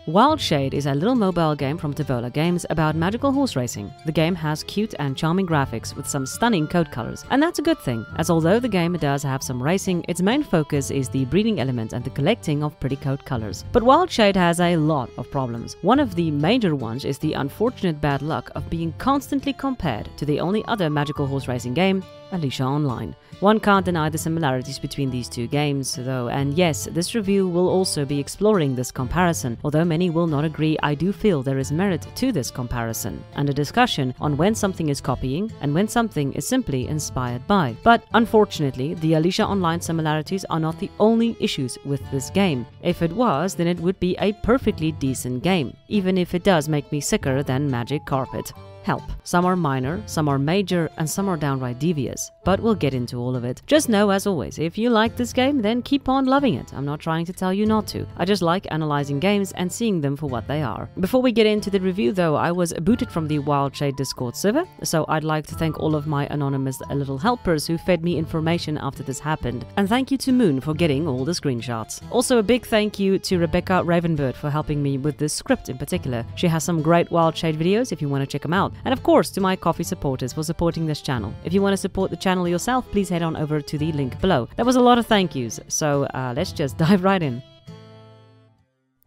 Wildshade is a little mobile game from Tivola Games about magical horse racing. The game has cute and charming graphics with some stunning code colors, and that's a good thing, as although the game does have some racing, its main focus is the breeding element and the collecting of pretty code colors. But Wildshade has a lot of problems. One of the major ones is the unfortunate bad luck of being constantly compared to the only other magical horse racing game, Alicia Online. One can't deny the similarities between these two games, though, and yes, this review will also be exploring this comparison. Although many will not agree, I do feel there is merit to this comparison, and a discussion on when something is copying and when something is simply inspired by. But unfortunately, the Alicia Online similarities are not the only issues with this game. If it was, then it would be a perfectly decent game, even if it does make me sicker than Magic Carpet. Help. Some are minor, some are major, and some are downright devious. But we'll get into all of it. Just know, as always, if you like this game, then keep on loving it. I'm not trying to tell you not to. I just like analyzing games and seeing them for what they are. Before we get into the review, though, I was booted from the Wildshade Discord server, so I'd like to thank all of my anonymous little helpers who fed me information after this happened. And thank you to Moon for getting all the screenshots. Also, a big thank you to Rebecca Ravenbird for helping me with this script in particular. She has some great Wildshade videos if you want to check them out. And of course, to my coffee supporters for supporting this channel. If you want to support the channel yourself, please head on over to the link below. That was a lot of thank yous, so let's just dive right in.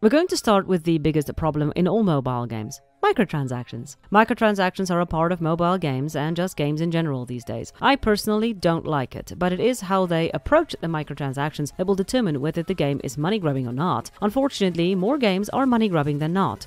We're going to start with the biggest problem in all mobile games. Microtransactions. Microtransactions are a part of mobile games and just games in general these days. I personally don't like it, but it is how they approach the microtransactions that will determine whether the game is money grubbing or not. Unfortunately, more games are money grubbing than not.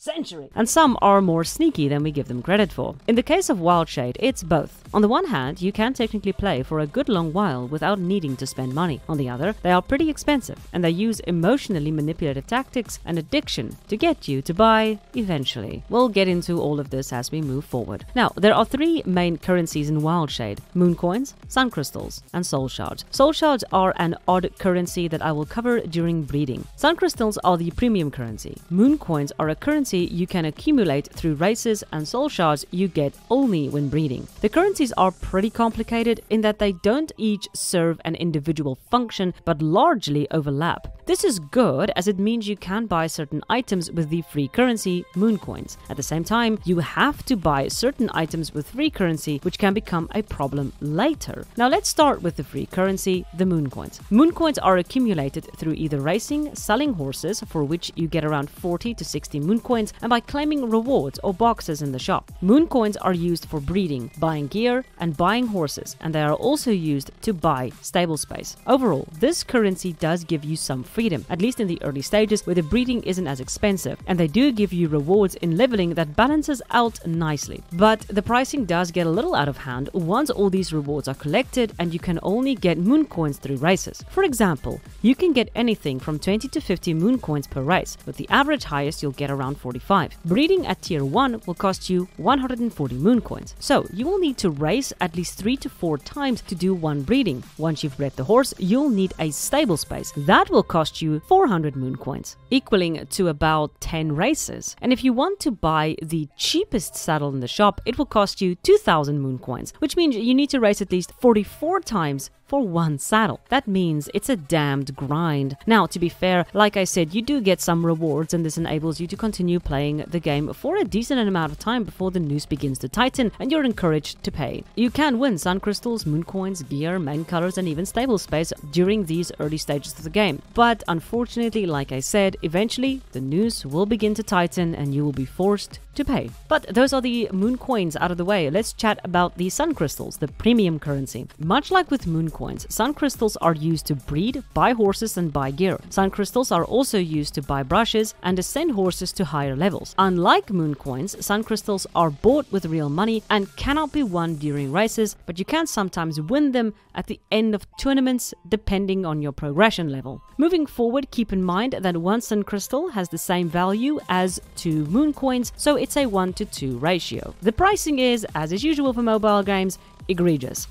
Century. And some are more sneaky than we give them credit for. In the case of Wildshade, it's both. On the one hand, you can technically play for a good long while without needing to spend money. On the other, they are pretty expensive, and they use emotionally manipulative tactics and addiction to get you to buy eventually. We'll get into all of this as we move forward. Now, there are three main currencies in Wildshade: moon coins, sun crystals, and soul shards. Soul shards are an odd currency that I will cover during breeding. Sun crystals are the premium currency. Moon coins are a currency you can accumulate through races, and soul shards you get only when breeding. The currencies are pretty complicated in that they don't each serve an individual function but largely overlap. This is good as it means you can buy certain items with the free currency, moon coins. At the same time, you have to buy certain items with free currency, which can become a problem later. Now let's start with the free currency, the moon coins. Moon coins are accumulated through either racing, selling horses, for which you get around 40 to 60 moon coins, and by claiming rewards or boxes in the shop. Moon coins are used for breeding, buying gear, and buying horses, and they are also used to buy stable space. Overall, this currency does give you some freedom, at least in the early stages where the breeding isn't as expensive, and they do give you rewards in leveling that balances out nicely. But the pricing does get a little out of hand once all these rewards are collected and you can only get moon coins through races. For example, you can get anything from 20 to 50 moon coins per race, with the average highest you'll get around 45. Breeding at tier 1 will cost you 140 moon coins, so you will need to race at least 3 to 4 times to do one breeding. Once you've bred the horse, you'll need a stable space. That will cost you 400 moon coins, equaling to about 10 races. And if you want to buy the cheapest saddle in the shop, it will cost you 2000 moon coins, which means you need to race at least 44 times for one saddle. That means it's a damned grind. Now, to be fair, like I said, you do get some rewards, and this enables you to continue playing the game for a decent amount of time before the noose begins to tighten and you're encouraged to pay. You can win sun crystals, moon coins, gear, main colors, and even stable space during these early stages of the game. But unfortunately, like I said, eventually the noose will begin to tighten and you will be forced to pay. But those are the moon coins out of the way. Let's chat about the sun crystals, the premium currency. Much like with moon coins, sun crystals are used to breed, buy horses, and buy gear. Sun crystals are also used to buy brushes and ascend horses to higher levels. Unlike moon coins, sun crystals are bought with real money and cannot be won during races, but you can sometimes win them at the end of tournaments depending on your progression level. Moving forward, keep in mind that one sun crystal has the same value as 2 moon coins, so it's a 1 to 2 ratio. The pricing is, as is usual for mobile games, egregious.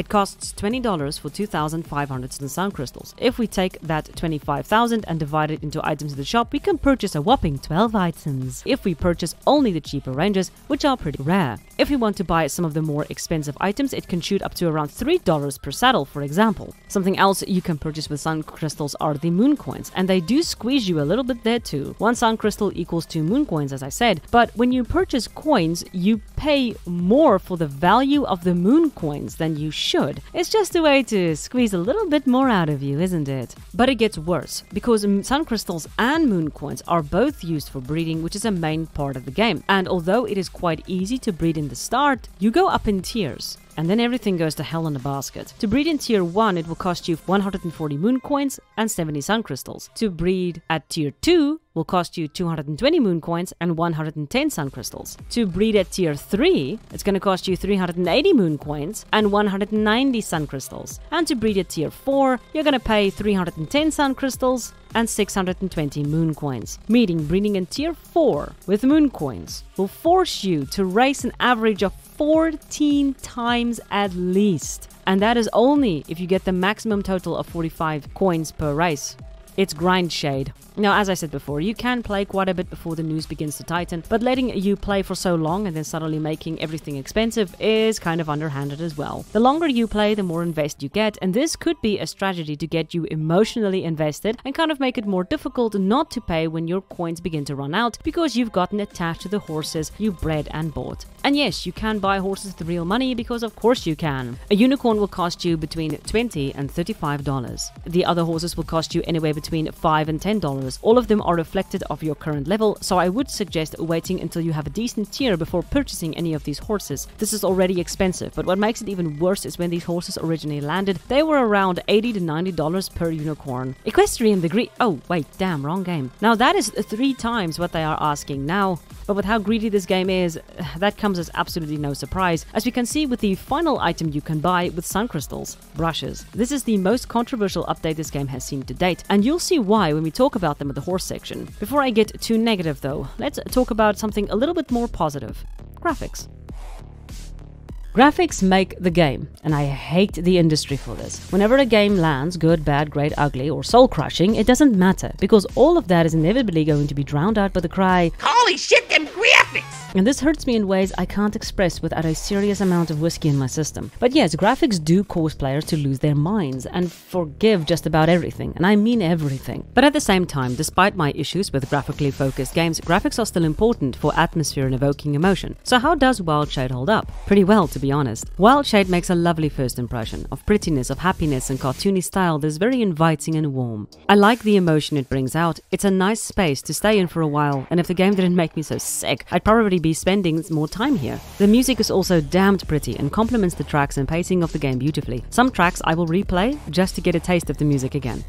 It costs $20 for 2,500 sound crystals. If we take that 25,000 and divide it into items in the shop, we can purchase a whopping 12 items if we purchase only the cheaper ranges, which are pretty rare. If we want to buy some of the more expensive items, it can shoot up to around $3 per saddle, for example. Something else you can purchase with sun crystals are the moon coins, and they do squeeze you a little bit there too. One sun crystal equals 2 moon coins, as I said, but when you purchase coins, you pay more for the value of the moon coins than you should. It's just a way to squeeze a little bit more out of you, isn't it? But it gets worse, because sun crystals and moon coins are both used for breeding, which is a main part of the game. And although it is quite easy to breed in the start, you go up in tiers. And then everything goes to hell in a basket. To breed in tier 1, it will cost you 140 moon coins and 70 sun crystals. To breed at tier 2 will cost you 220 moon coins and 110 sun crystals. To breed at tier 3, it's going to cost you 380 moon coins and 190 sun crystals. And to breed at tier 4, you're going to pay 310 sun crystals and 620 moon coins. Meaning breeding in tier 4 with moon coins will force you to race an average of 14 times at least. And that is only if you get the maximum total of 45 coins per race. It's Wildshade. Now, as I said before, you can play quite a bit before the news begins to tighten, but letting you play for so long and then suddenly making everything expensive is kind of underhanded as well. The longer you play, the more invested you get, and this could be a strategy to get you emotionally invested and kind of make it more difficult not to pay when your coins begin to run out because you've gotten attached to the horses you've bred and bought. And yes, you can buy horses with real money because of course you can. A unicorn will cost you between $20 and $35. The other horses will cost you anywhere between $5 and $10. All of them are reflected of your current level, so I would suggest waiting until you have a decent tier before purchasing any of these horses. This is already expensive, but what makes it even worse is when these horses originally landed, they were around $80 to $90 per unicorn. Equestrian degree. Oh, wait, damn, wrong game. Now that is 3 times what they are asking now. But with how greedy this game is, that comes as absolutely no surprise, as we can see with the final item you can buy with sun crystals, brushes. This is the most controversial update this game has seen to date, and you'll see why when we talk about them in the horse section. Before I get too negative though, let's talk about something a little bit more positive. Graphics. Graphics make the game, and I hate the industry for this. Whenever a game lands good, bad, great, ugly, or soul-crushing, it doesn't matter, because all of that is inevitably going to be drowned out by the cry, "Holy shit, them graphics!" And this hurts me in ways I can't express without a serious amount of whiskey in my system. But yes, graphics do cause players to lose their minds and forgive just about everything, and I mean everything. But at the same time, despite my issues with graphically focused games, graphics are still important for atmosphere and evoking emotion. So how does Wildshade hold up? Pretty well, to be honest. Wildshade makes a lovely first impression of prettiness, of happiness and cartoony style that is very inviting and warm. I like the emotion it brings out. It's a nice space to stay in for a while, and if the game didn't make me so sick, I'd probably be spending more time here. The music is also damned pretty and complements the tracks and pacing of the game beautifully. Some tracks I will replay just to get a taste of the music again.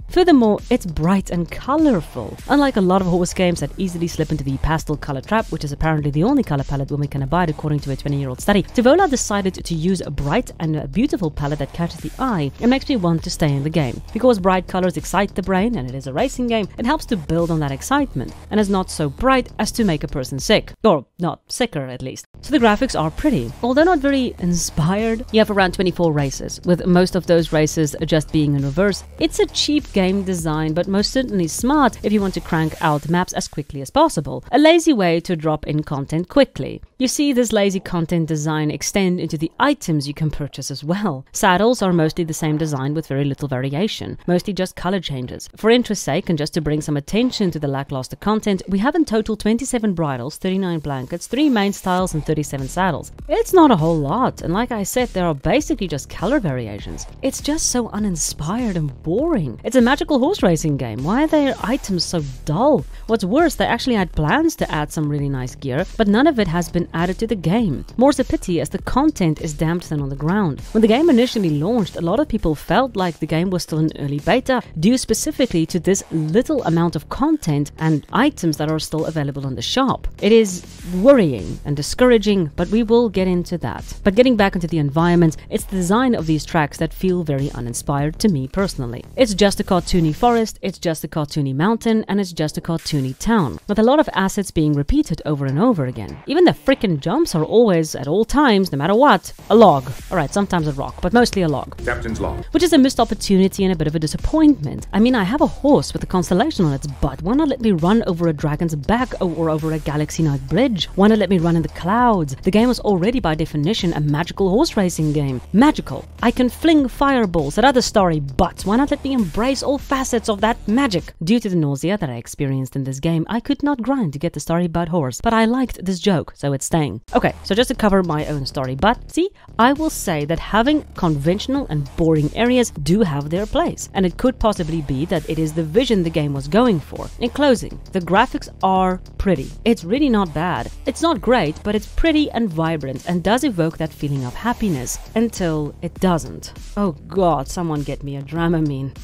Furthermore, it's bright and colorful. Unlike a lot of horse games that easily slip into the pastel color trap, which is apparently the only color palette women can abide according to a 20-year-old study, Tivola decided to use a bright and a beautiful palette that catches the eye and makes me want to stay in the game. Because bright colors excite the brain and it is a racing game, it helps to build on that excitement and is not so bright as to make a person sick. Or not sicker, at least. So the graphics are pretty, although not very inspired. You have around 24 races, with most of those races just being in reverse. It's a cheap game design, but most certainly smart if you want to crank out maps as quickly as possible. A lazy way to drop in content quickly. You see this lazy content design extend into the items you can purchase as well. Saddles are mostly the same design with very little variation, mostly just color changes. For interest's sake, and just to bring some attention to the lackluster content, we have in total 27 bridles, 39 blankets, 3 main styles and 37 saddles. It's not a whole lot, and like I said, there are basically just color variations. It's just so uninspired and boring. It's a magical horse racing game. Why are their items so dull? What's worse, they actually had plans to add some really nice gear, but none of it has been added to the game. More's a pity, as the content is damn thin on the ground. When the game initially launched, a lot of people felt like the game was still in early beta, due specifically to this little amount of content and items that are still available in the shop. It is worrying and discouraging, but we will get into that. But getting back into the environment, it's the design of these tracks that feel very uninspired to me personally. It's just a cartoony forest, it's just a cartoony mountain, and it's just a cartoony town, with a lot of assets being repeated over and over again. Even the frickin' jumps are always, at all times, no matter what, a log. Alright, sometimes a rock, but mostly a log. Captain's log. Which is a missed opportunity and a bit of a disappointment. I mean, I have a horse with a constellation on its butt. Why not let me run over a dragon's back or over a galaxy night bridge? Why not let me run in the clouds? The game was already by definition a magical horse racing game. Magical. I can fling fireballs at other starry butts. Why not let me embrace all facets of that magic? Due to the nausea that I experienced in this game, I could not grind to get the starry butt horse, but I liked this joke, so it's staying. Okay, so just to cover my own starry butt, see, I will say that having conventional and boring areas do have their place, and it could possibly be that it is the vision the game was going for. In closing, the graphics are pretty. It's really not bad. It's not great, but it's pretty and vibrant and does evoke that feeling of happiness, until it doesn't. Oh god, someone get me a Dramamine.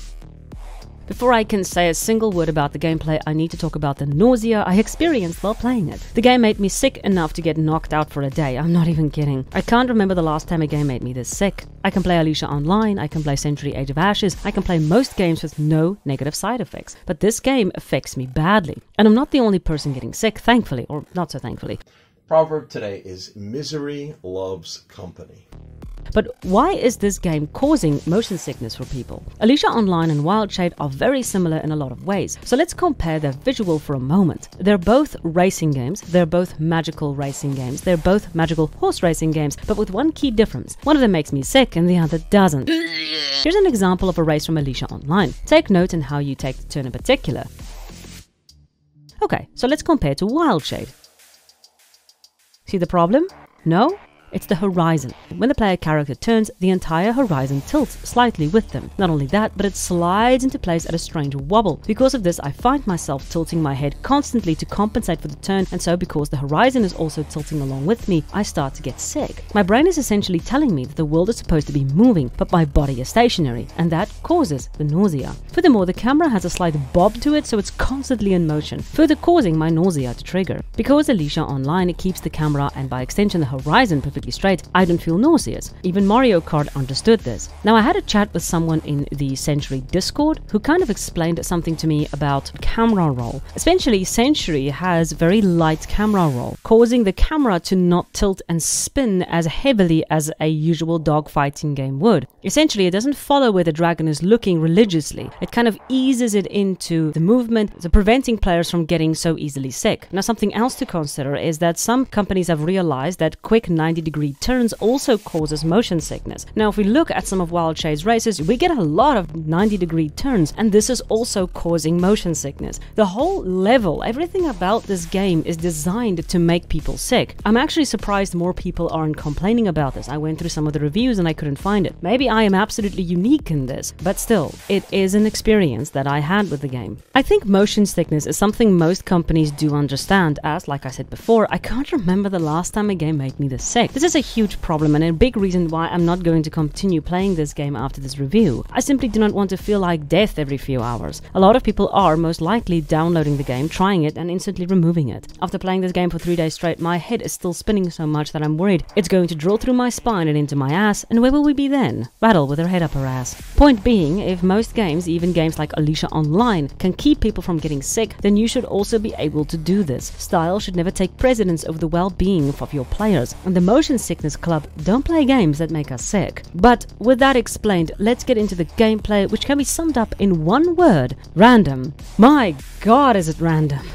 Before I can say a single word about the gameplay, I need to talk about the nausea I experienced while playing it. The game made me sick enough to get knocked out for a day. I'm not even kidding. I can't remember the last time a game made me this sick. I can play Alicia Online, I can play Century Age of Ashes, I can play most games with no negative side effects. But this game affects me badly. And I'm not the only person getting sick, thankfully, or not so thankfully. Proverb today is misery loves company. But why is this game causing motion sickness for people? Alicia Online and Wildshade are very similar in a lot of ways, so let's compare their visual for a moment. They're both racing games, they're both magical racing games, they're both magical horse racing games, but with one key difference. One of them makes me sick and the other doesn't. Here's an example of a race from Alicia Online. Take note in how you take the turn in particular. Okay, so let's compare to Wildshade. See the problem? No? It's the horizon. When the player character turns, the entire horizon tilts slightly with them. Not only that, but it slides into place at a strange wobble. Because of this, I find myself tilting my head constantly to compensate for the turn, and so because the horizon is also tilting along with me, I start to get sick. My brain is essentially telling me that the world is supposed to be moving, but my body is stationary, and that causes the nausea. Furthermore, the camera has a slight bob to it, so it's constantly in motion, further causing my nausea to trigger. Because Alicia Online, it keeps the camera and by extension the horizon perfectly straight, I don't feel nauseous. Even Mario Kart understood this. Now, I had a chat with someone in the Century Discord who kind of explained something to me about camera roll. Essentially, Century has very light camera roll, causing the camera to not tilt and spin as heavily as a usual dogfighting game would. Essentially, it doesn't follow where the dragon is looking religiously. It kind of eases it into the movement, so preventing players from getting so easily sick. Now, something else to consider is that some companies have realized that quick 90-degree turns also causes motion sickness. Now, if we look at some of Wildshade's races, we get a lot of 90-degree turns, and this is also causing motion sickness. The whole level, everything about this game is designed to make people sick. I'm actually surprised more people aren't complaining about this. I went through some of the reviews and I couldn't find it. Maybe I am absolutely unique in this, but still, it is an experience that I had with the game. I think motion sickness is something most companies do understand, as, like I said before, I can't remember the last time a game made me this sick. This is a huge problem and a big reason why I'm not going to continue playing this game after this review. I simply do not want to feel like death every few hours. A lot of people are most likely downloading the game, trying it, and instantly removing it. After playing this game for 3 days straight, my head is still spinning so much that I'm worried it's going to drill through my spine and into my ass, and where will we be then? Battle with our head up our ass. Point being, if most games, even games like Alicia Online, can keep people from getting sick, then you should also be able to do this. Style should never take precedence over the well-being of your players, and the Motion Sickness Club don't play games that make us sick. But with that explained, let's get into the gameplay, which can be summed up in one word: random. My god, is it random.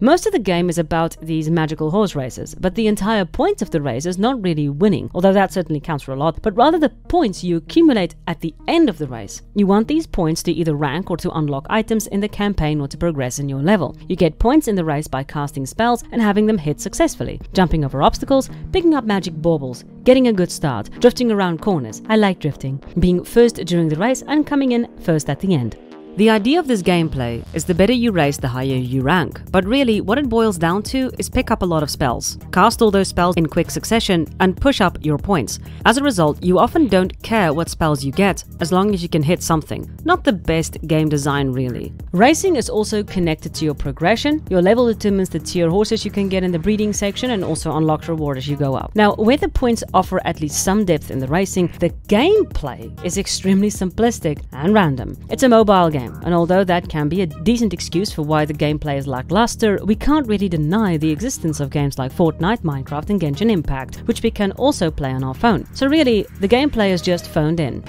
Most of the game is about these magical horse races, but the entire point of the race is not really winning, although that certainly counts for a lot, but rather the points you accumulate at the end of the race. You want these points to either rank or to unlock items in the campaign or to progress in your level. You get points in the race by casting spells and having them hit successfully, jumping over obstacles, picking up magic baubles, getting a good start, drifting around corners — I like drifting — being first during the race and coming in first at the end. The idea of this gameplay is the better you race, the higher you rank. But really, what it boils down to is pick up a lot of spells, cast all those spells in quick succession, and push up your points. As a result, you often don't care what spells you get, as long as you can hit something. Not the best game design, really. Racing is also connected to your progression. Your level determines the tier horses you can get in the breeding section and also unlocks reward as you go up. Now, where the points offer at least some depth in the racing, the gameplay is extremely simplistic and random. It's a mobile game. game, and although that can be a decent excuse for why the gameplay is lackluster, we can't really deny the existence of games like Fortnite, Minecraft and Genshin Impact, which we can also play on our phone. So really, the gameplay is just phoned in.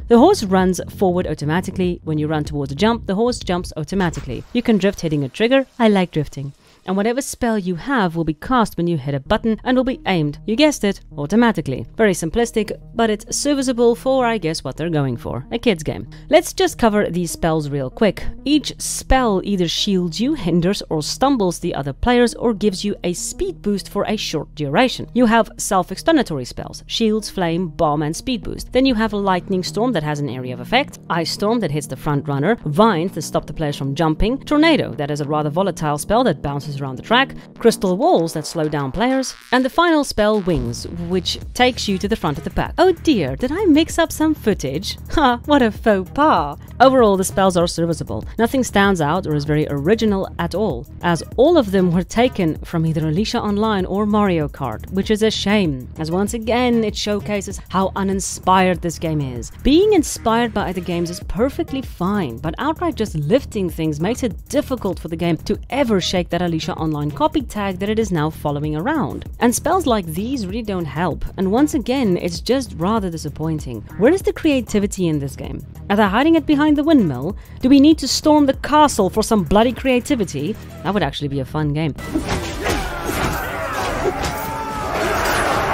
The horse runs forward automatically. When you run towards a jump, the horse jumps automatically. You can drift hitting a trigger. I like drifting. And whatever spell you have will be cast when you hit a button and will be aimed, you guessed it, automatically. Very simplistic, but it's serviceable for, I guess, what they're going for, a kid's game. Let's just cover these spells real quick. Each spell either shields you, hinders or stumbles the other players, or gives you a speed boost for a short duration. You have self-explanatory spells, shields, flame, bomb and speed boost. Then you have a lightning storm that has an area of effect, ice storm that hits the front runner, vines that stop the players from jumping, tornado that is a rather volatile spell that bounces around the track, crystal walls that slow down players, and the final spell, wings, which takes you to the front of the pack. Oh dear, did I mix up some footage? Ha, what a faux pas! Overall, the spells are serviceable. Nothing stands out or is very original at all, as all of them were taken from either Alicia Online or Mario Kart, which is a shame, as once again it showcases how uninspired this game is. Being inspired by other games is perfectly fine, but outright just lifting things makes it difficult for the game to ever shake that Alicia Online copy tag that it is now following around. And spells like these really don't help, and once again it's just rather disappointing. Where is the creativity in this game? Are they hiding it behind the windmill? Do we need to storm the castle for some bloody creativity? That would actually be a fun game.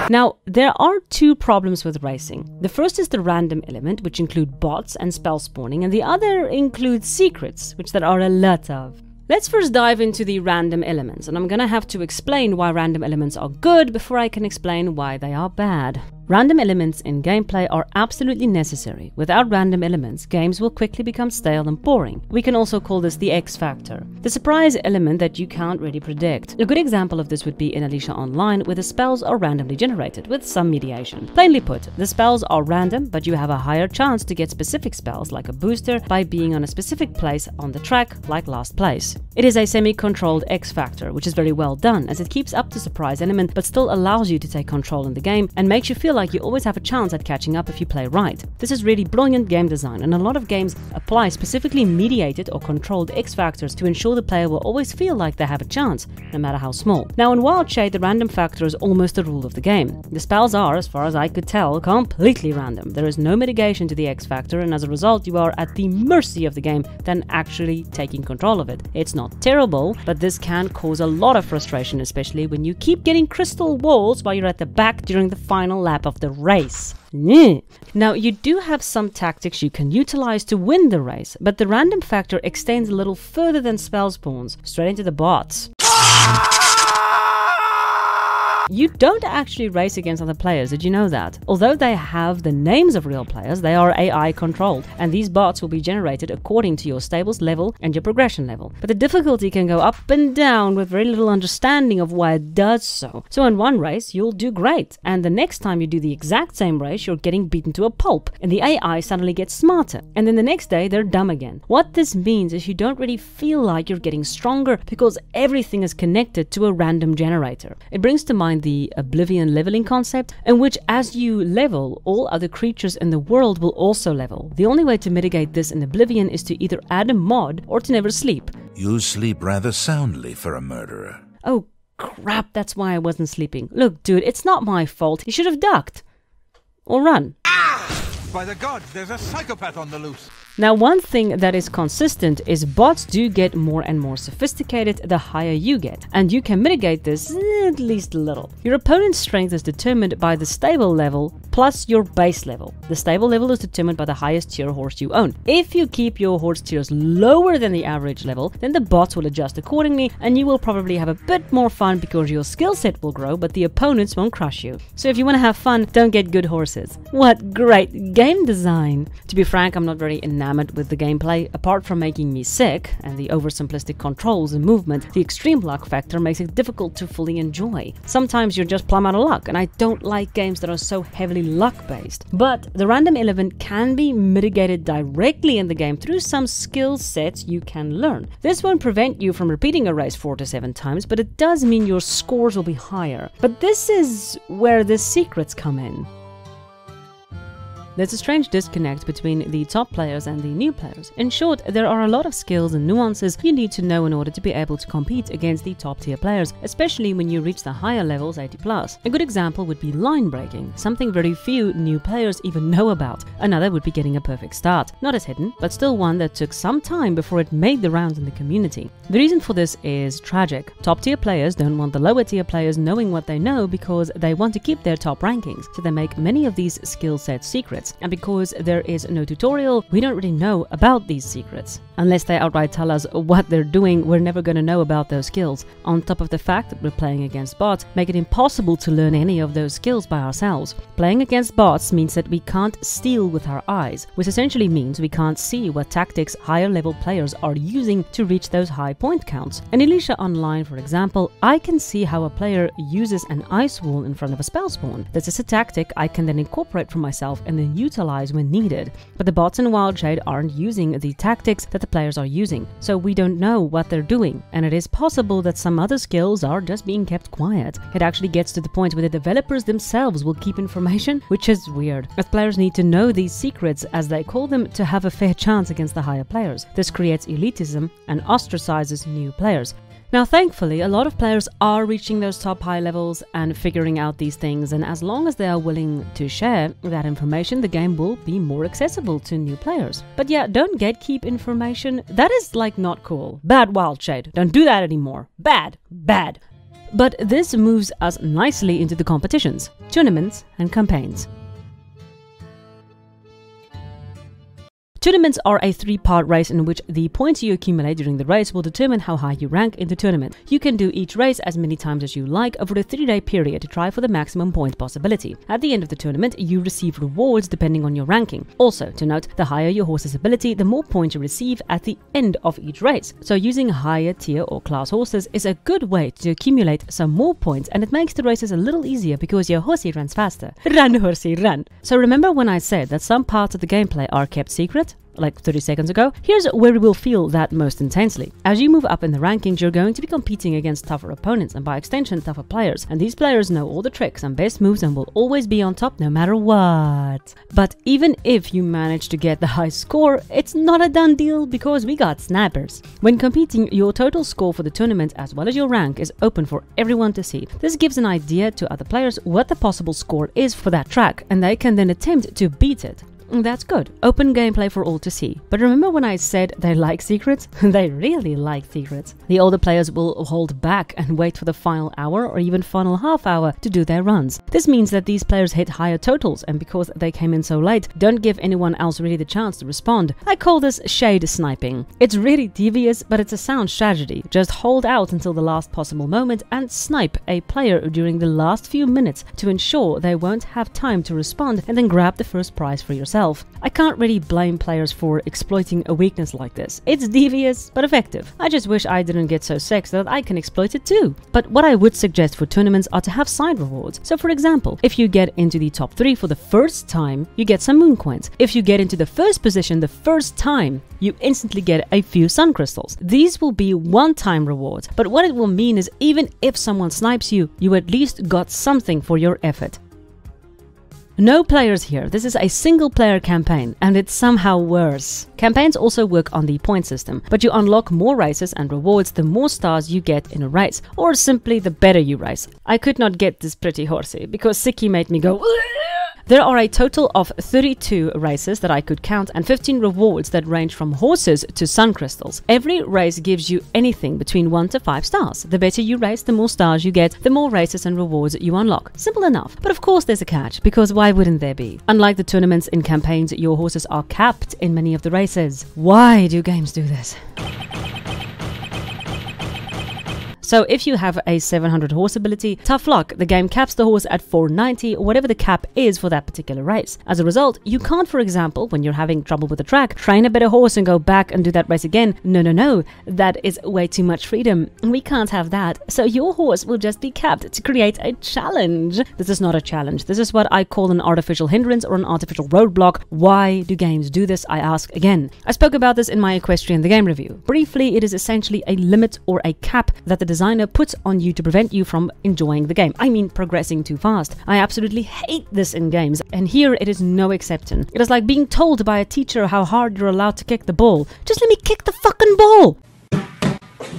Now, there are two problems with racing. The first is the random element, which include bots and spell spawning, and the other includes secrets, which there are a lot of. Let's first dive into the random elements, and I'm gonna have to explain why random elements are good before I can explain why they are bad. Random elements in gameplay are absolutely necessary. Without random elements, games will quickly become stale and boring. We can also call this the X factor, the surprise element that you can't really predict. A good example of this would be in Alicia Online, where the spells are randomly generated, with some mediation. Plainly put, the spells are random, but you have a higher chance to get specific spells, like a booster, by being on a specific place on the track, like last place. It is a semi-controlled X factor, which is very well done, as it keeps up the surprise element, but still allows you to take control in the game, and makes you feel like you always have a chance at catching up if you play right. This is really brilliant game design, and a lot of games apply specifically mediated or controlled X factors to ensure the player will always feel like they have a chance, no matter how small. Now in Wildshade, the random factor is almost the rule of the game. The spells are, as far as I could tell, completely random. There is no mitigation to the X factor, and as a result you are at the mercy of the game than actually taking control of it. It's not terrible, but this can cause a lot of frustration, especially when you keep getting crystal walls while you're at the back during the final lap of the race. Now, you do have some tactics you can utilize to win the race, but the random factor extends a little further than spell spawns, straight into the bots. You don't actually race against other players, did you know that? Although they have the names of real players, they are AI controlled, and these bots will be generated according to your stables level and your progression level. But the difficulty can go up and down with very little understanding of why it does so. So in one race, you'll do great, and the next time you do the exact same race, you're getting beaten to a pulp, and the AI suddenly gets smarter, and then the next day, they're dumb again. What this means is you don't really feel like you're getting stronger because everything is connected to a random generator. It brings to mind the Oblivion leveling concept, in which as you level, all other creatures in the world will also level. The only way to mitigate this in Oblivion is to either add a mod or to never sleep. You sleep rather soundly for a murderer. Oh crap, that's why I wasn't sleeping. Look dude, it's not my fault. You should have ducked. Or run. By the gods, there's a psychopath on the loose. Now, one thing that is consistent is bots do get more and more sophisticated the higher you get, and you can mitigate this at least a little. Your opponent's strength is determined by the stable level plus your base level. The stable level is determined by the highest tier horse you own. If you keep your horse tiers lower than the average level, then the bots will adjust accordingly, and you will probably have a bit more fun because your skill set will grow, but the opponents won't crush you. So if you want to have fun, don't get good horses. What great game design! To be frank, I'm not very enamored with the gameplay. Apart from making me sick and the oversimplistic controls and movement, the extreme luck factor makes it difficult to fully enjoy. Sometimes you're just plumb out of luck, and I don't like games that are so heavily luck based. But the random element can be mitigated directly in the game through some skill sets you can learn. This won't prevent you from repeating a race 4 to 7 times, but it does mean your scores will be higher. But this is where the secrets come in. There's a strange disconnect between the top players and the new players. In short, there are a lot of skills and nuances you need to know in order to be able to compete against the top tier players, especially when you reach the higher levels 80+. A good example would be line breaking, something very few new players even know about. Another would be getting a perfect start, not as hidden, but still one that took some time before it made the rounds in the community. The reason for this is tragic. Top tier players don't want the lower tier players knowing what they know because they want to keep their top rankings, so they make many of these skill sets secrets. And because there is no tutorial, we don't really know about these secrets. Unless they outright tell us what they're doing, we're never going to know about those skills. On top of the fact that we're playing against bots, make it impossible to learn any of those skills by ourselves. Playing against bots means that we can't steal with our eyes, which essentially means we can't see what tactics higher level players are using to reach those high point counts. In Alicia Online, for example, I can see how a player uses an ice wall in front of a spell spawn. This is a tactic I can then incorporate for myself and then utilize when needed. But the bots in Wildshade aren't using the tactics that the players are using, so we don't know what they're doing, and it is possible that some other skills are just being kept quiet. It actually gets to the point where the developers themselves will keep information, which is weird, as players need to know these secrets, as they call them, to have a fair chance against the higher players. This creates elitism and ostracizes new players. Now, thankfully, a lot of players are reaching those top high levels and figuring out these things, and as long as they are willing to share that information, the game will be more accessible to new players. But yeah, don't gatekeep information. That is like not cool. Bad Wildshade. Don't do that anymore. Bad. Bad. But this moves us nicely into the competitions, tournaments and campaigns. Tournaments are a three-part race in which the points you accumulate during the race will determine how high you rank in the tournament. You can do each race as many times as you like over a 3-day period to try for the maximum point possibility. At the end of the tournament, you receive rewards depending on your ranking. Also, to note, the higher your horse's ability, the more points you receive at the end of each race. So using higher tier or class horses is a good way to accumulate some more points, and it makes the races a little easier because your horsey runs faster. Run, horsey, run! So remember when I said that some parts of the gameplay are kept secret? Like 30 seconds ago? Here's where we will feel that most intensely. As you move up in the rankings, you're going to be competing against tougher opponents and by extension tougher players, and these players know all the tricks and best moves and will always be on top no matter what. But even if you manage to get the high score, it's not a done deal because we got snipers. When competing, your total score for the tournament as well as your rank is open for everyone to see. This gives an idea to other players what the possible score is for that track, and they can then attempt to beat it. That's good. Open gameplay for all to see. But remember when I said they like secrets? They really like secrets. The older players will hold back and wait for the final hour or even final half hour to do their runs. This means that these players hit higher totals, and because they came in so late, don't give anyone else really the chance to respond. I call this shade sniping. It's really devious, but it's a sound strategy. Just hold out until the last possible moment and snipe a player during the last few minutes to ensure they won't have time to respond, and then grab the first prize for yourself. I can't really blame players for exploiting a weakness like this. It's devious, but effective. I just wish I didn't get so sick so that I can exploit it too. But what I would suggest for tournaments are to have side rewards. So for example, if you get into the top 3 for the first time, you get some moon coins. If you get into the first position the first time, you instantly get a few sun crystals. These will be one-time rewards, but what it will mean is even if someone snipes you, you at least got something for your effort. No players here. This is a single player campaign, and it's somehow worse. Campaigns also work on the point system, but you unlock more races and rewards the more stars you get in a race, or simply the better you race. I could not get this pretty horsey because Siki made me go There are a total of 32 races that I could count and 15 rewards that range from horses to sun crystals. Every race gives you anything between 1 to 5 stars. The better you race, the more stars you get, the more races and rewards you unlock. Simple enough. But of course there's a catch, because why wouldn't there be? Unlike the tournaments in campaigns, your horses are capped in many of the races. Why do games do this? So if you have a 700 horse ability, tough luck, the game caps the horse at 490 or whatever the cap is for that particular race. As a result, you can't, for example, when you're having trouble with the track, train a better horse and go back and do that race again. No, that is way too much freedom. We can't have that. So your horse will just be capped to create a challenge. This is not a challenge. This is what I call an artificial hindrance or an artificial roadblock. Why do games do this, I ask again. I spoke about this in my Equestrian the Game review. Briefly, it is essentially a limit or a cap that the designer puts on you to prevent you from enjoying the game. I mean, progressing too fast. I absolutely hate this in games, and here it is no exception. It is like being told by a teacher how hard you're allowed to kick the ball. Just let me kick the fucking ball!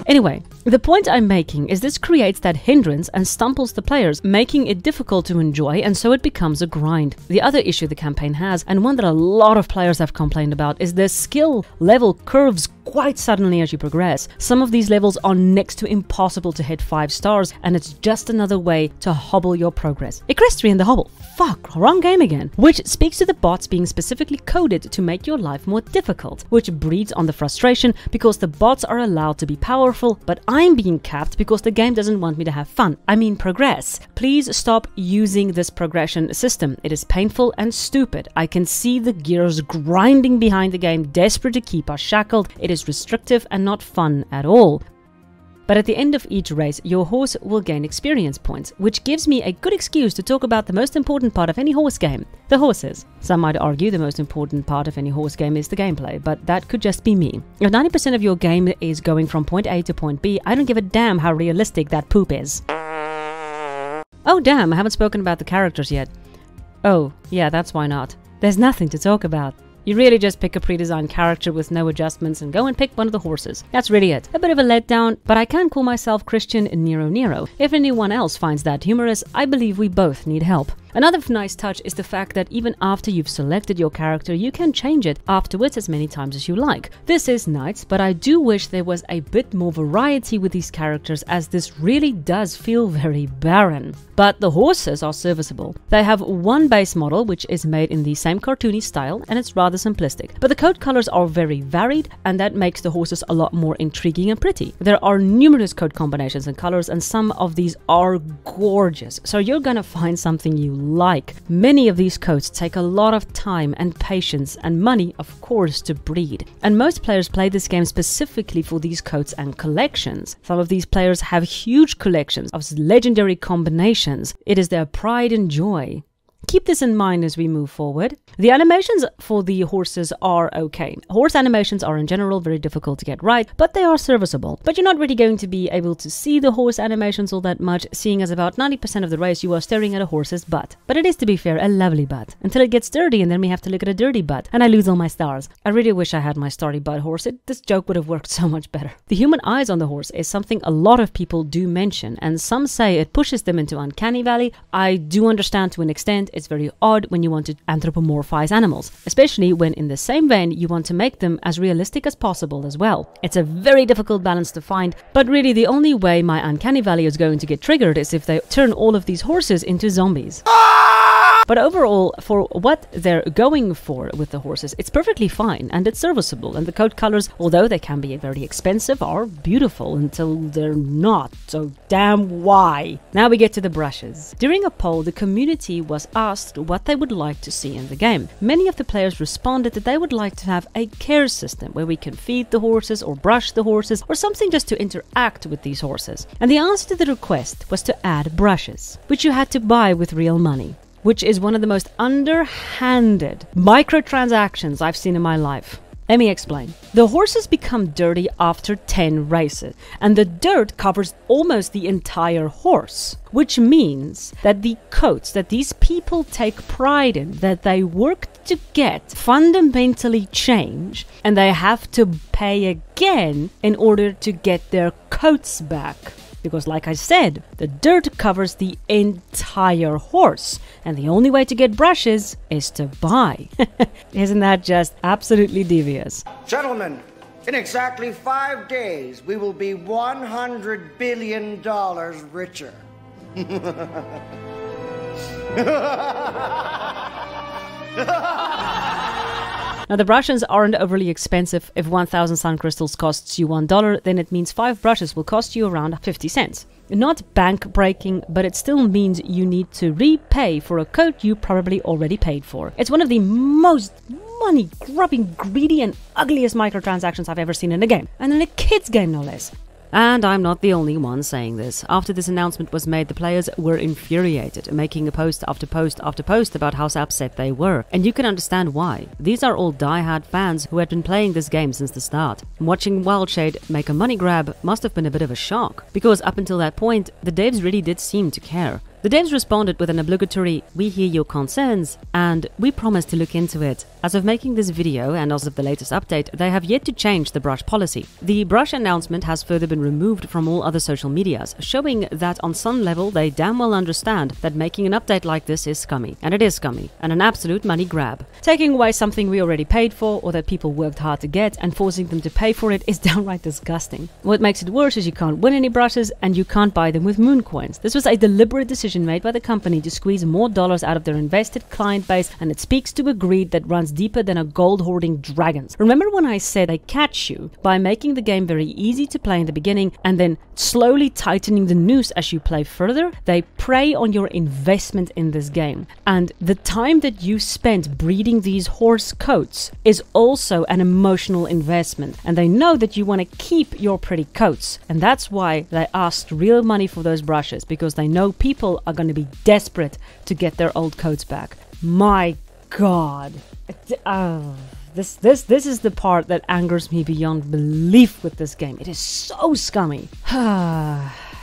Anyway, the point I'm making is this creates that hindrance and stumbles the players, making it difficult to enjoy, and so it becomes a grind. The other issue the campaign has, and one that a lot of players have complained about, is the skill level curves quite suddenly as you progress. Some of these levels are next to impossible to hit 5 stars, and it's just another way to hobble your progress. Equestrian the hobble. Fuck, wrong game again. Which speaks to the bots being specifically coded to make your life more difficult, which breeds on the frustration because the bots are allowed to be powerful, but I'm being capped because the game doesn't want me to have fun. I mean progress. Please stop using this progression system. It is painful and stupid. I can see the gears grinding behind the game, desperate to keep us shackled. It is restrictive and not fun at all. But at the end of each race, your horse will gain experience points, which gives me a good excuse to talk about the most important part of any horse game, the horses. Some might argue the most important part of any horse game is the gameplay, but that could just be me. If 90% of your game is going from point A to point B, I don't give a damn how realistic that poop is. Oh damn, I haven't spoken about the characters yet. Oh, yeah, that's why not. There's nothing to talk about. You really just pick a pre-designed character with no adjustments and go and pick one of the horses. That's really it. A bit of a letdown, but I can call myself Christian Nero. If anyone else finds that humorous, I believe we both need help. Another nice touch is the fact that even after you've selected your character, you can change it afterwards as many times as you like. This is nice, but I do wish there was a bit more variety with these characters, as this really does feel very barren. But the horses are serviceable. They have one base model, which is made in the same cartoony style, and it's rather simplistic. But the coat colors are very varied, and that makes the horses a lot more intriguing and pretty. There are numerous coat combinations and colors, and some of these are gorgeous. So you're gonna find something you like. Many of these coats take a lot of time and patience and money, of course, to breed. And most players play this game specifically for these coats and collections. Some of these players have huge collections of legendary combinations. It is their pride and joy. Keep this in mind as we move forward. The animations for the horses are okay. Horse animations are in general very difficult to get right, but they are serviceable. But you're not really going to be able to see the horse animations all that much, seeing as about 90% of the race you are staring at a horse's butt. But it is, to be fair, a lovely butt. Until it gets dirty, and then we have to look at a dirty butt, and I lose all my stars. I really wish I had my starry butt horse. This joke would have worked so much better. The human eyes on the horse is something a lot of people do mention, and some say it pushes them into uncanny valley. I do understand to an extent. It's very odd when you want to anthropomorphize animals, especially when in the same vein you want to make them as realistic as possible as well. It's a very difficult balance to find, but really the only way my uncanny valley is going to get triggered is if they turn all of these horses into zombies. But overall, for what they're going for with the horses, it's perfectly fine and it's serviceable. And the coat colors, although they can be very expensive, are beautiful until they're not. So damn why? Now we get to the brushes. During a poll, the community was asked what they would like to see in the game. Many of the players responded that they would like to have a care system where we can feed the horses or brush the horses or something just to interact with these horses. And the answer to the request was to add brushes, which you had to buy with real money, which is one of the most underhanded microtransactions I've seen in my life. Let me explain. The horses become dirty after 10 races, and the dirt covers almost the entire horse, which means that the coats that these people take pride in, that they worked to get, fundamentally change, and they have to pay again in order to get their coats back. Because like I said, the dirt covers the entire horse, and the only way to get brushes is to buy. Isn't that just absolutely devious? Gentlemen, in exactly 5 days, we will be $100 billion richer. Now, the brushes aren't overly expensive. If 1,000 sun crystals costs you $1, then it means 5 brushes will cost you around 50 cents. Not bank breaking, but it still means you need to repay for a coat you probably already paid for. It's one of the most money-grubbing, greedy and ugliest microtransactions I've ever seen in a game. And in a kid's game, no less. And I'm not the only one saying this. After this announcement was made, the players were infuriated, making a post after post after post about how upset they were. And you can understand why. These are all die-hard fans who had been playing this game since the start. Watching Wildshade make a money grab must have been a bit of a shock, because up until that point, the devs really did seem to care. The devs responded with an obligatory "we hear your concerns" and "we promise to look into it." As of making this video and as of the latest update, they have yet to change the brush policy. The brush announcement has further been removed from all other social medias, showing that on some level they damn well understand that making an update like this is scummy. And it is scummy, and an absolute money grab. Taking away something we already paid for or that people worked hard to get and forcing them to pay for it is downright disgusting. What makes it worse is you can't win any brushes and you can't buy them with moon coins. This was a deliberate decision made by the company to squeeze more dollars out of their invested client base, and it speaks to a greed that runs deeper than a gold hoarding dragons. Remember when I said they catch you by making the game very easy to play in the beginning and then slowly tightening the noose as you play further? They prey on your investment in this game, and the time that you spent breeding these horse coats is also an emotional investment, and they know that you want to keep your pretty coats, and that's why they asked real money for those brushes, because they know people are going to be desperate to get their old coats back. My God. This is the part that angers me beyond belief with this game. It is so scummy.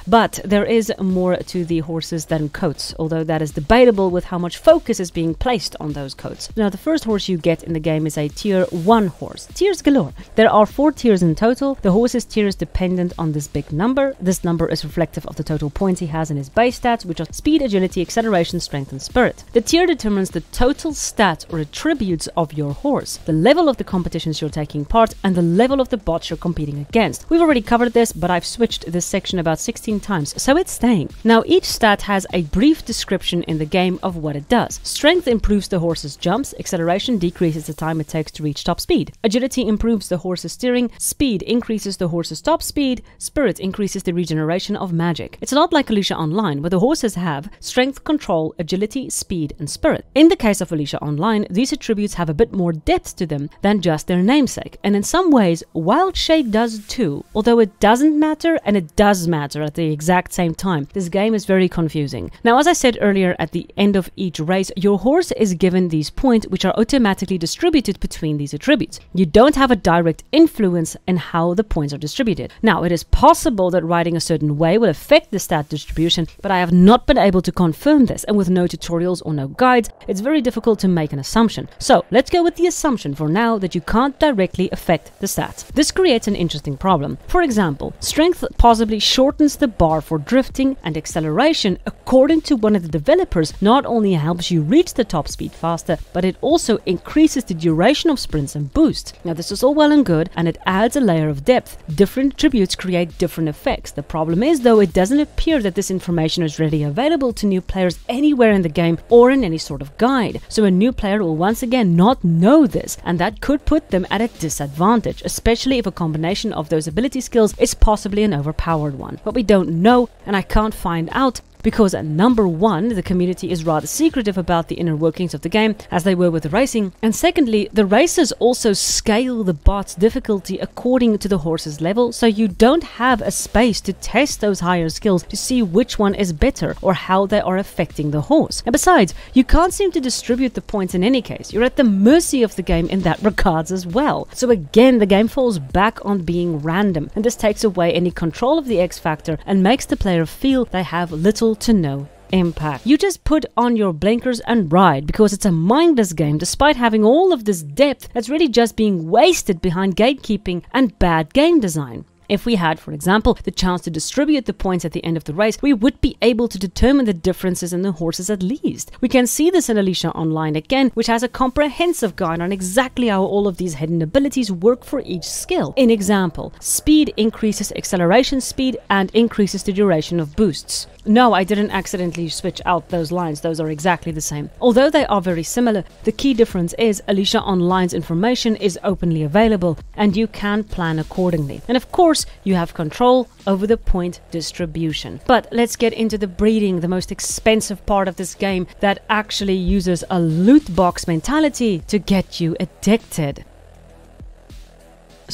But there is more to the horses than coats, although that is debatable with how much focus is being placed on those coats. Now, the first horse you get in the game is a tier 1 horse. Tiers galore. There are 4 tiers in total. The horse's tier is dependent on this big number. This number is reflective of the total points he has in his base stats, which are speed, agility, acceleration, strength, and spirit. The tier determines the total stats or attributes of your horse, the level of the competitions you're taking part, and the level of the bots you're competing against. We've already covered this, but I've switched this section about 16 times, so it's staying. Now, each stat has a brief description in the game of what it does. Strength improves the horse's jumps, acceleration decreases the time it takes to reach top speed, agility improves the horse's steering, speed increases the horse's top speed, spirit increases the regeneration of magic. It's not like Alicia Online, where the horses have strength, control, agility, speed, and spirit. In the case of Alicia Online, these attributes have a bit more depth to them than just their namesake, and in some ways, Wildshade does too, although it doesn't matter and it does matter at the exact same time. This game is very confusing. Now, as I said earlier, at the end of each race, your horse is given these points which are automatically distributed between these attributes. You don't have a direct influence in how the points are distributed. Now, it is possible that riding a certain way will affect the stat distribution, but I have not been able to confirm this, and with no tutorials or no guides, it's very difficult to make an assumption. So, let's go with the assumption for now that you can't directly affect the stats. This creates an interesting problem. For example, strength possibly shortens the bar for drifting, and acceleration, according to one of the developers, not only helps you reach the top speed faster, but it also increases the duration of sprints and boosts. Now, this is all well and good, and it adds a layer of depth. Different attributes create different effects. The problem is, though, it doesn't appear that this information is readily available to new players anywhere in the game or in any sort of guide. So a new player will once again not know this, and that could put them at a disadvantage, especially if a combination of those ability skills is possibly an overpowered one. But we don't know, and I can't find out, because number one, the community is rather secretive about the inner workings of the game, as they were with the racing, and secondly, the racers also scale the bot's difficulty according to the horse's level, so you don't have a space to test those higher skills to see which one is better or how they are affecting the horse. And besides, you can't seem to distribute the points in any case. You're at the mercy of the game in that regards as well. So again, the game falls back on being random, and this takes away any control of the X factor and makes the player feel they have little to no impact. You just put on your blinkers and ride, because it's a mindless game despite having all of this depth that's really just being wasted behind gatekeeping and bad game design. If we had, for example, the chance to distribute the points at the end of the race, we would be able to determine the differences in the horses at least. We can see this in Alicia Online again, which has a comprehensive guide on exactly how all of these hidden abilities work for each skill. In example, speed increases acceleration speed and increases the duration of boosts. No, I didn't accidentally switch out those lines, those are exactly the same. Although they are very similar, the key difference is Alicia Online's information is openly available and you can plan accordingly. And of course, you have control over the point distribution. But let's get into the breeding, the most expensive part of this game that actually uses a loot box mentality to get you addicted.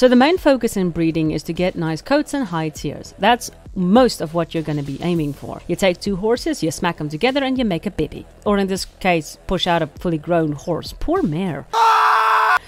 So the main focus in breeding is to get nice coats and high tiers. That's most of what you're going to be aiming for. You take 2 horses, you smack them together and you make a baby. Or in this case, push out a fully grown horse. Poor mare.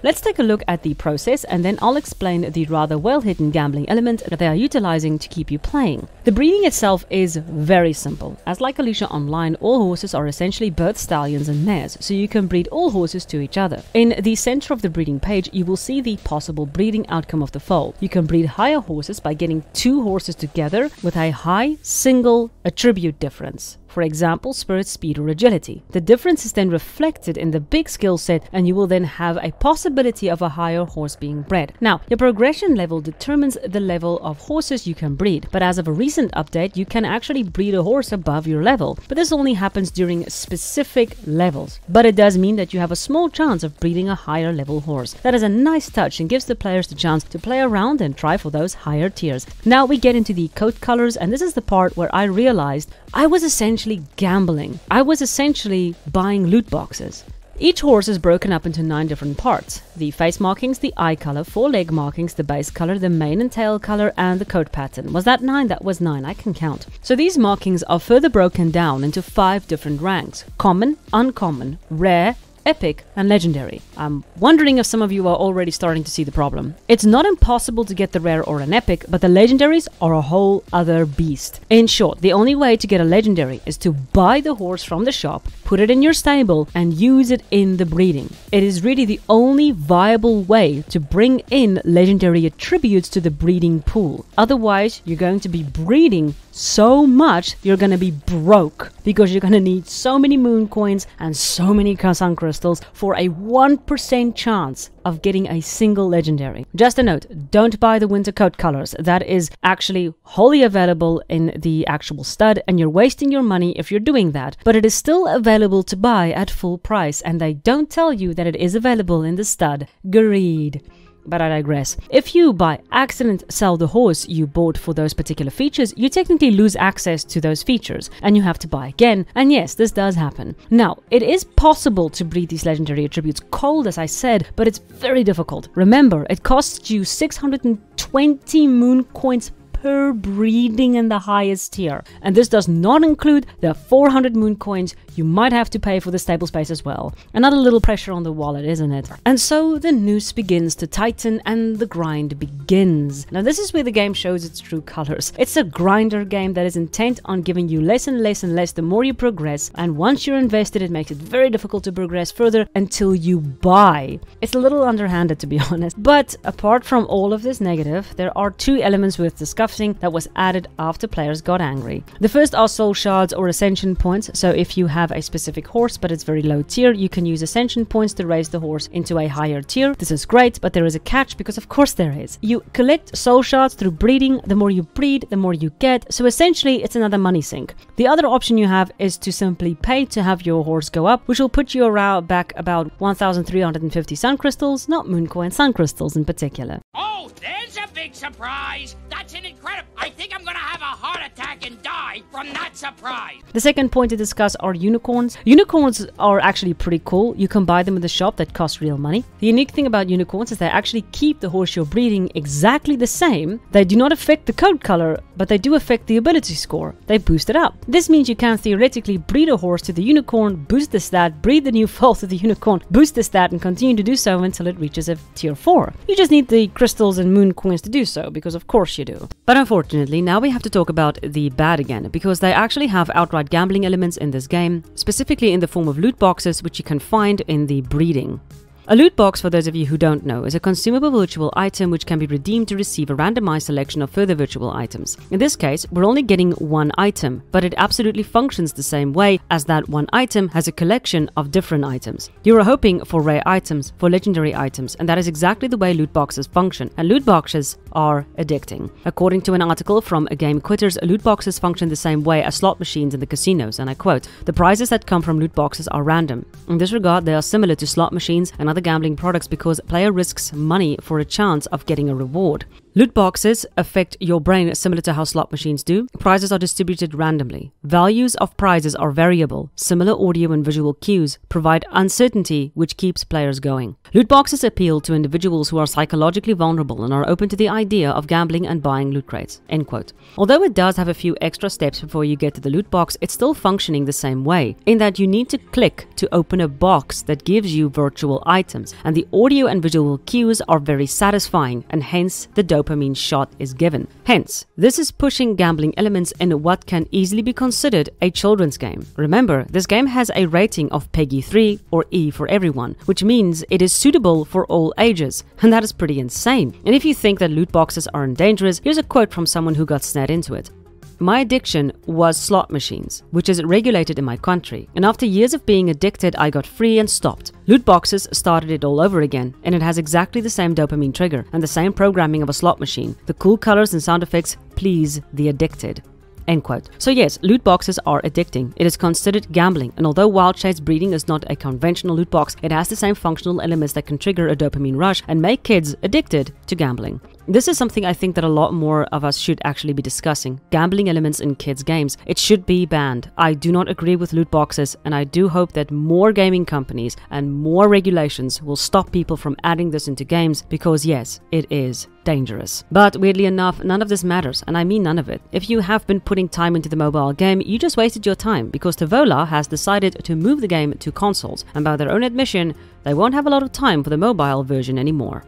Let's take a look at the process and then I'll explain the rather well-hidden gambling element that they are utilizing to keep you playing. The breeding itself is very simple. As like Alicia Online, all horses are essentially both stallions and mares, so you can breed all horses to each other. In the center of the breeding page, you will see the possible breeding outcome of the foal. You can breed higher horses by getting 2 horses together with a high single attribute difference. For example, spirit, speed or agility. The difference is then reflected in the big skill set and you will then have a possibility of a higher horse being bred. Now, your progression level determines the level of horses you can breed, but as of a recent update, you can actually breed a horse above your level. But this only happens during specific levels. But it does mean that you have a small chance of breeding a higher level horse. That is a nice touch and gives the players the chance to play around and try for those higher tiers. Now we get into the coat colors, and this is the part where I realized I was essentially gambling. I was essentially buying loot boxes. Each horse is broken up into 9 different parts. The face markings, the eye color, 4 leg markings, the base color, the mane and tail color, and the coat pattern. Was that 9? That was 9. I can count. So these markings are further broken down into 5 different ranks: common, uncommon, rare, epic and legendary. I'm wondering if some of you are already starting to see the problem. It's not impossible to get the rare or an epic, but the legendaries are a whole other beast. In short, the only way to get a legendary is to buy the horse from the shop, put it in your stable and use it in the breeding. It is really the only viable way to bring in legendary attributes to the breeding pool. Otherwise, you're going to be breeding so much you're going to be broke, because you're going to need so many moon coins and so many sun crystals for a 1% chance of getting a single legendary. Just a note, don't buy the winter coat colors. That is actually wholly available in the actual stud and you're wasting your money if you're doing that. But it is still available to buy at full price and they don't tell you that it is available in the stud. Greed. But I digress. If you by accident sell the horse you bought for those particular features, you technically lose access to those features and you have to buy again. And yes, this does happen. Now, it is possible to breed these legendary attributes cold, as I said, but it's very difficult. Remember, it costs you 620 moon coins per breeding in the highest tier. And this does not include the 400 moon coins you might have to pay for the stable space as well. Another little pressure on the wallet, isn't it? And so the noose begins to tighten and the grind begins. Now this is where the game shows its true colors. It's a grinder game that is intent on giving you less and less and less the more you progress, and once you're invested it makes it very difficult to progress further until you buy. It's a little underhanded, to be honest. But apart from all of this negative, there are 2 elements worth discussing that was added after players got angry. The first are soul shards or ascension points. So if you have a specific horse but it's very low tier, you can use ascension points to raise the horse into a higher tier. This is great, but there is a catch, because of course there is. You collect soul shards through breeding. The more you breed, the more you get. So essentially it's another money sink. The other option you have is to simply pay to have your horse go up, which will put you around back about 1,350 sun crystals, not moon coin, sun crystals in particular. Oh, there's a big surprise! That's an incredible... I think I'm gonna have a heart attack and die from that surprise! The second point to discuss are unicorns. Unicorns are actually pretty cool. You can buy them in the shop that cost real money. The unique thing about unicorns is they actually keep the horse you're breeding exactly the same. They do not affect the coat color, but they do affect the ability score. They boost it up. This means you can theoretically breed a horse to the unicorn, boost the stat, breed the new foal to the unicorn, boost the stat, and continue to do so until it reaches a tier 4. You just need the crystals and moon coins to do so, because of course you do. But unfortunately, now we have to talk about the bad again, because they actually have outright gambling elements in this game, specifically in the form of loot boxes, which you can find in the breeding. A loot box, for those of you who don't know, is a consumable virtual item which can be redeemed to receive a randomized selection of further virtual items. In this case, we're only getting one item, but it absolutely functions the same way as that one item has a collection of different items. You are hoping for rare items, for legendary items, and that is exactly the way loot boxes function, and loot boxes are addicting. According to an article from Game Quitters, loot boxes function the same way as slot machines in the casinos, and I quote, "The prizes that come from loot boxes are random. In this regard, they are similar to slot machines and other gambling products because player risks money for a chance of getting a reward. Loot boxes affect your brain similar to how slot machines do. Prizes are distributed randomly. Values of prizes are variable. Similar audio and visual cues provide uncertainty, which keeps players going. Loot boxes appeal to individuals who are psychologically vulnerable and are open to the idea of gambling and buying loot crates. End quote. Although it does have a few extra steps before you get to the loot box, it's still functioning the same way, in that you need to click to open a box that gives you virtual items, and the audio and visual cues are very satisfying, and hence the dopamine shot is given. Hence, this is pushing gambling elements in what can easily be considered a children's game. Remember, this game has a rating of PEGI 3 or E for everyone, which means it is suitable for all ages, and that is pretty insane. And if you think that loot boxes aren't dangerous, here's a quote from someone who got snared into it. My addiction was slot machines, which is regulated in my country, and after years of being addicted, I got free and stopped. Loot boxes started it all over again, and it has exactly the same dopamine trigger and the same programming of a slot machine. The cool colors and sound effects please the addicted. End quote. So yes, loot boxes are addicting. It is considered gambling, and although Wildshade's breeding is not a conventional loot box, it has the same functional elements that can trigger a dopamine rush and make kids addicted to gambling. This is something I think that a lot more of us should actually be discussing. Gambling elements in kids' games. It should be banned. I do not agree with loot boxes, and I do hope that more gaming companies and more regulations will stop people from adding this into games, because yes, it is dangerous. But weirdly enough, none of this matters, and I mean none of it. If you have been putting time into the mobile game, you just wasted your time, because Tivola has decided to move the game to consoles, and by their own admission, they won't have a lot of time for the mobile version anymore.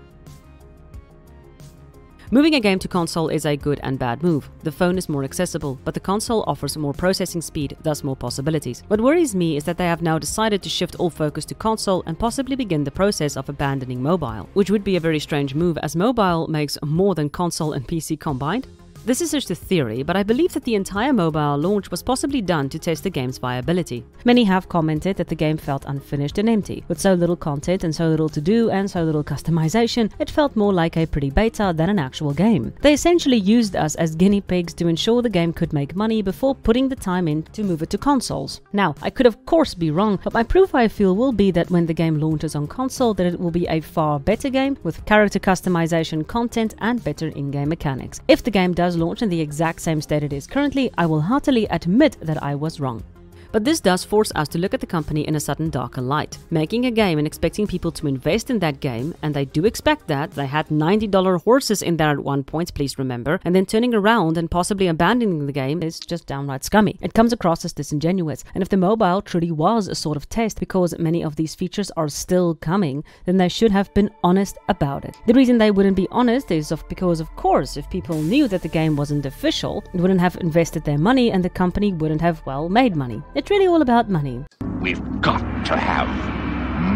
Moving a game to console is a good and bad move. The phone is more accessible, but the console offers more processing speed, thus more possibilities. What worries me is that they have now decided to shift all focus to console and possibly begin the process of abandoning mobile, which would be a very strange move, as mobile makes more than console and PC combined. This is just a theory, but I believe that the entire mobile launch was possibly done to test the game's viability. Many have commented that the game felt unfinished and empty. With so little content and so little to do and so little customization, it felt more like a pretty beta than an actual game. They essentially used us as guinea pigs to ensure the game could make money before putting the time in to move it to consoles. Now, I could of course be wrong, but my proof I feel will be that when the game launches on console, that it will be a far better game with character customization, content and better in-game mechanics. If the game does launch in the exact same state it is currently, I will heartily admit that I was wrong. But this does force us to look at the company in a sudden darker light. Making a game and expecting people to invest in that game, and they do expect that. They had $90 horses in there at one point, please remember, and then turning around and possibly abandoning the game is just downright scummy. It comes across as disingenuous, and if the mobile truly was a sort of test because many of these features are still coming, then they should have been honest about it. The reason they wouldn't be honest is because of course, if people knew that the game wasn't official, they wouldn't have invested their money and the company wouldn't have, well, made money. It's really all about money. We've got to have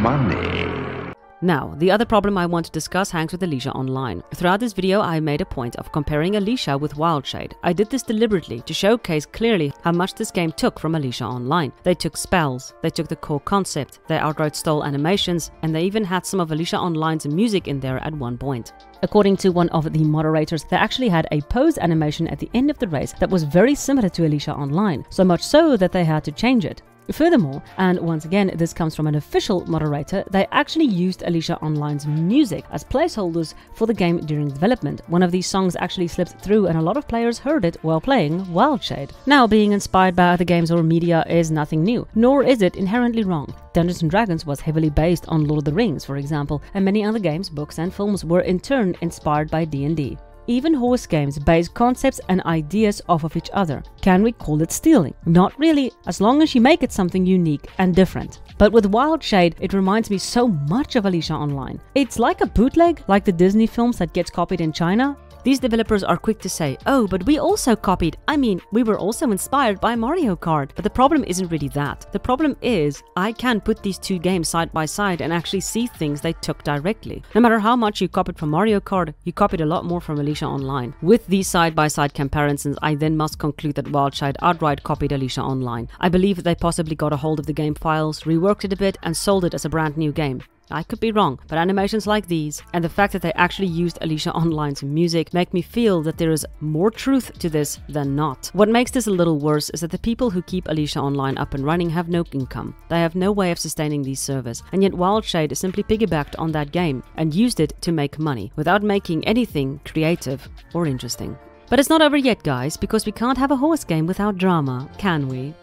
money. Now, the other problem I want to discuss hangs with Alicia Online. Throughout this video, I made a point of comparing Alicia with Wildshade. I did this deliberately to showcase clearly how much this game took from Alicia Online. They took spells, they took the core concept, they outright stole animations, and they even had some of Alicia Online's music in there at one point. According to one of the moderators, they actually had a pose animation at the end of the race that was very similar to Alicia Online, so much so that they had to change it. Furthermore, and once again this comes from an official moderator, they actually used Alicia Online's music as placeholders for the game during development. One of these songs actually slipped through and a lot of players heard it while playing Wildshade. Now, being inspired by other games or media is nothing new, nor is it inherently wrong. Dungeons & Dragons was heavily based on Lord of the Rings, for example, and many other games, books and films were in turn inspired by D&D. Even horse games base concepts and ideas off of each other. Can we call it stealing? Not really, as long as you make it something unique and different. But with Wildshade, it reminds me so much of Alicia Online. It's like a bootleg, like the Disney films that gets copied in China. These developers are quick to say, oh, but we also copied. I mean, we were also inspired by Mario Kart. But the problem isn't really that. The problem is, I can put these two games side by side and actually see things they took directly. No matter how much you copied from Mario Kart, you copied a lot more from Alicia Online. With these side-by-side comparisons, I then must conclude that Wildshade outright copied Alicia Online. I believe they possibly got a hold of the game files, reworked it a bit, and sold it as a brand new game. I could be wrong, but animations like these, and the fact that they actually used Alicia Online's music, make me feel that there is more truth to this than not. What makes this a little worse is that the people who keep Alicia Online up and running have no income. They have no way of sustaining these servers, and yet Wildshade simply piggybacked on that game and used it to make money, without making anything creative or interesting. But it's not over yet, guys, because we can't have a horse game without drama, can we?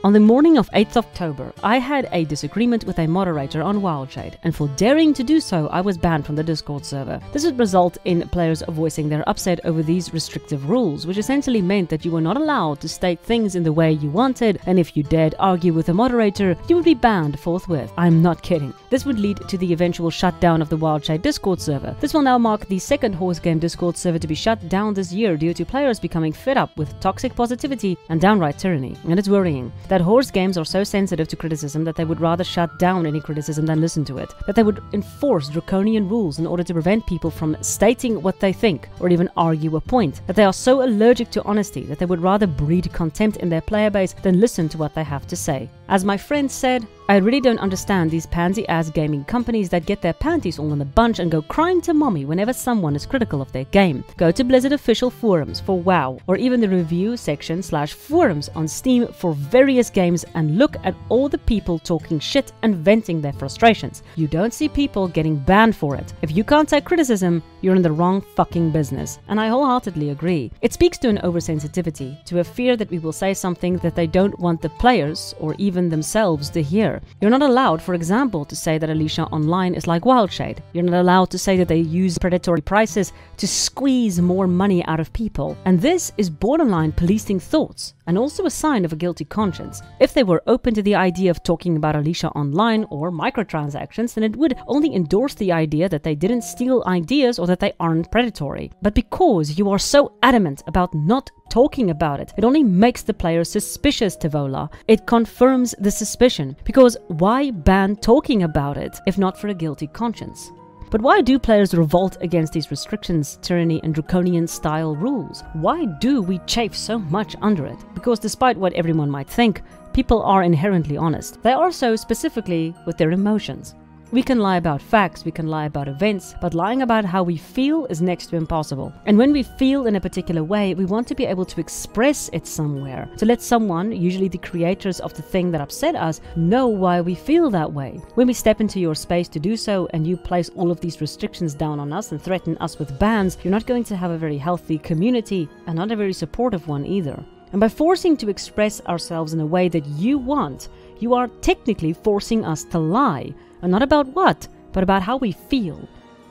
On the morning of 8th October, I had a disagreement with a moderator on Wildshade, and for daring to do so, I was banned from the Discord server. This would result in players voicing their upset over these restrictive rules, which essentially meant that you were not allowed to state things in the way you wanted, and if you dared argue with a moderator, you would be banned forthwith. I'm not kidding. This would lead to the eventual shutdown of the Wildshade Discord server. This will now mark the second horse game Discord server to be shut down this year due to players becoming fed up with toxic positivity and downright tyranny, and it's worrying that horse games are so sensitive to criticism that they would rather shut down any criticism than listen to it, that they would enforce draconian rules in order to prevent people from stating what they think or even argue a point, that they are so allergic to honesty that they would rather breed contempt in their player base than listen to what they have to say. As my friend said, I really don't understand these pansy-ass gaming companies that get their panties all in a bunch and go crying to mommy whenever someone is critical of their game. Go to Blizzard official forums for WoW, or even the review section / forums on Steam for various games, and look at all the people talking shit and venting their frustrations. You don't see people getting banned for it. If you can't take criticism, you're in the wrong fucking business. And I wholeheartedly agree. It speaks to an oversensitivity, to a fear that we will say something that they don't want the players or even themselves to hear. You're not allowed, for example, to say that Alicia Online is like Wildshade. You're not allowed to say that they use predatory prices to squeeze more money out of people. And this is borderline policing thoughts, and also a sign of a guilty conscience. If they were open to the idea of talking about Alicia Online or microtransactions, then it would only endorse the idea that they didn't steal ideas or that they aren't predatory. But because you are so adamant about not talking about it, it only makes the players suspicious, Tivola. It confirms the suspicion, because why ban talking about it if not for a guilty conscience? But why do players revolt against these restrictions, tyranny, and draconian style rules? Why do we chafe so much under it? Because despite what everyone might think, people are inherently honest. They are so specifically with their emotions. We can lie about facts, we can lie about events, but lying about how we feel is next to impossible. And when we feel in a particular way, we want to be able to express it somewhere, to let someone, usually the creators of the thing that upset us, know why we feel that way. When we step into your space to do so, and you place all of these restrictions down on us and threaten us with bans, you're not going to have a very healthy community, and not a very supportive one either. And by forcing to express ourselves in a way that you want, you are technically forcing us to lie. And not about what, but about how we feel.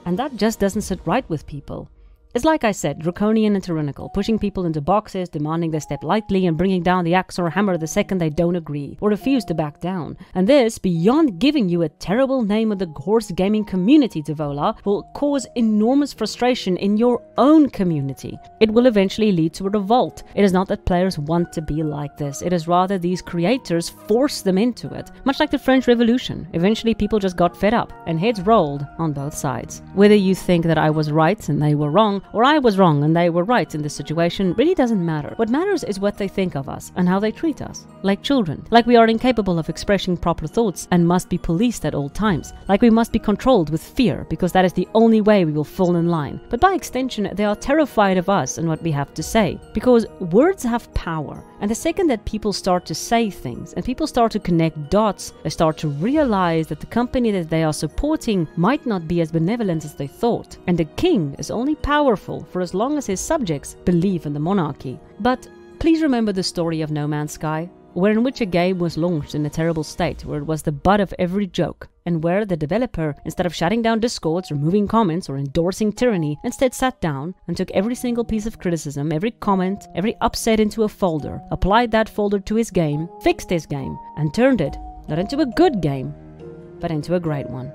And that just doesn't sit right with people. It's like I said, draconian and tyrannical, pushing people into boxes, demanding they step lightly, and bringing down the axe or hammer the second they don't agree, or refuse to back down. And this, beyond giving you a terrible name of the horse gaming community, Tivola, will cause enormous frustration in your own community. It will eventually lead to a revolt. It is not that players want to be like this, it is rather these creators force them into it. Much like the French Revolution, eventually people just got fed up, and heads rolled on both sides. Whether you think that I was right and they were wrong, or I was wrong and they were right in this situation, really doesn't matter. What matters is what they think of us and how they treat us. Like children. Like we are incapable of expressing proper thoughts and must be policed at all times. Like we must be controlled with fear, because that is the only way we will fall in line. But by extension, they are terrified of us and what we have to say. Because words have power. And the second that people start to say things and people start to connect dots, they start to realize that the company that they are supporting might not be as benevolent as they thought. And the king is only powerful for as long as his subjects believe in the monarchy. But please remember the story of No Man's Sky, in which a game was launched in a terrible state, where it was the butt of every joke, and where the developer, instead of shutting down discords, removing comments, or endorsing tyranny, instead sat down and took every single piece of criticism, every comment, every upset into a folder, applied that folder to his game, fixed his game, and turned it not into a good game, but into a great one.